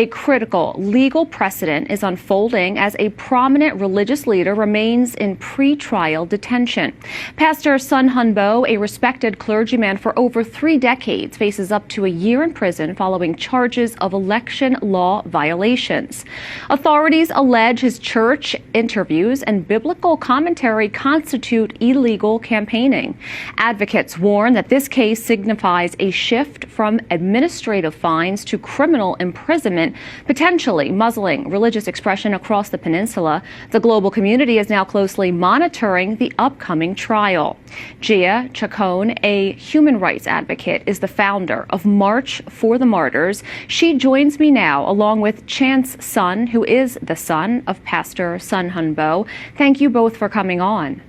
A critical legal precedent is unfolding as a prominent religious leader remains in pre-trial detention. Pastor Sun Hunbo, a respected clergyman for over 3 decades, faces up to a year in prison following charges of election law violations. Authorities allege his church interviews and biblical commentary constitute illegal campaigning. Advocates warn that this case signifies a shift from administrative fines to criminal imprisonment, potentially muzzling religious expression across the peninsula. The global community is now closely monitoring the upcoming trial. Gia Chacón, a human rights advocate, is the founder of March for the Martyrs. She joins me now along with Chance Sun, who is the son of Pastor Sun Hunbo. Thank you both for coming on.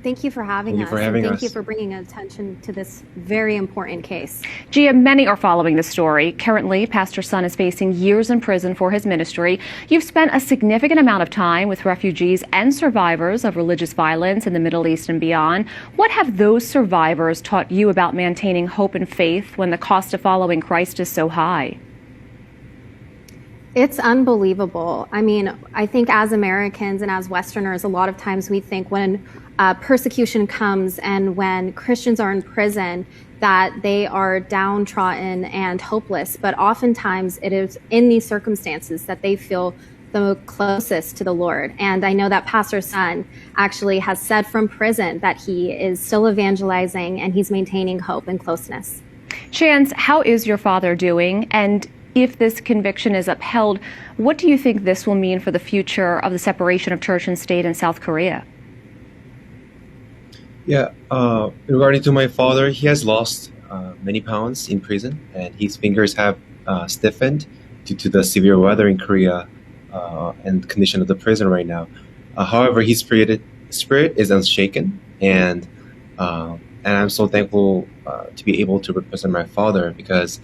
Thank you for having us. Thank you for bringing attention to this very important case. Gia, many are following the story. Currently, Pastor Sun is facing years in prison for his ministry. You've spent a significant amount of time with refugees and survivors of religious violence in the Middle East and beyond. What have those survivors taught you about maintaining hope and faith when the cost of following Christ is so high? It's unbelievable. I mean, I think as Americans and as Westerners, a lot of times we think when persecution comes and when Christians are in prison that they are downtrodden and hopeless. But oftentimes it is in these circumstances that they feel the closest to the Lord. And I know that Pastor Sun actually has said from prison that he is still evangelizing and he's maintaining hope and closeness. Chance, how is your father doing? And if this conviction is upheld, what do you think this will mean for the future of the separation of church and state in South Korea? Yeah, regarding to my father, he has lost many pounds in prison, and his fingers have stiffened due to the severe weather in Korea and the condition of the prison right now. However, his spirit is unshaken, and I'm so thankful to be able to represent my father, because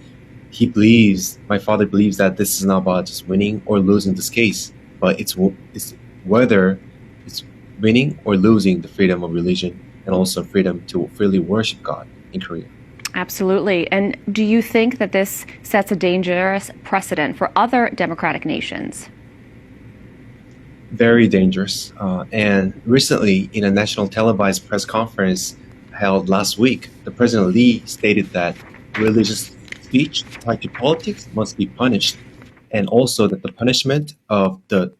my father believes that this is not about just winning or losing this case, but it's whether it's winning or losing the freedom of religion and also freedom to freely worship God in Korea. Absolutely. And do you think that this sets a dangerous precedent for other democratic nations? Very dangerous. And recently, in a national televised press conference held last week, the President Lee stated that religious speech tied to politics must be punished, and also that the punishment of the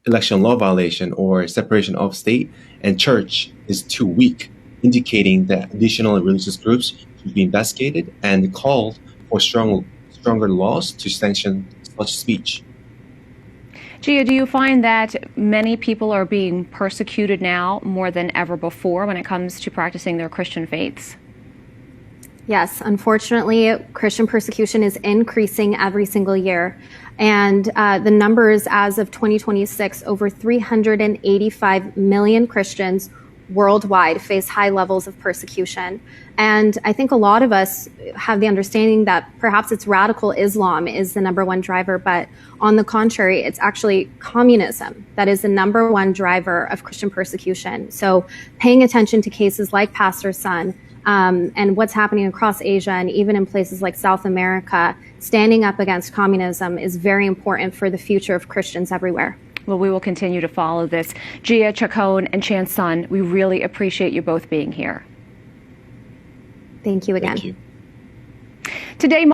election law violation or separation of state and church is too weak, indicating that additional religious groups should be investigated and called for stronger laws to sanction such speech. Gia, do you find that many people are being persecuted now more than ever before when it comes to practicing their Christian faiths? Yes, unfortunately, Christian persecution is increasing every single year. And the numbers as of 2026, over 385 million Christians worldwide face high levels of persecution. And I think a lot of us have the understanding that perhaps it's radical Islam is the #1 driver, but on the contrary, it's actually communism that is the #1 driver of Christian persecution. So paying attention to cases like Pastor Sun, and what's happening across Asia and even in places like South America, standing up against communism is very important for the future of Christians everywhere. Well, we will continue to follow this. Gia Chacón and Chance Sun, we really appreciate you both being here. Thank you again. Thank you. Today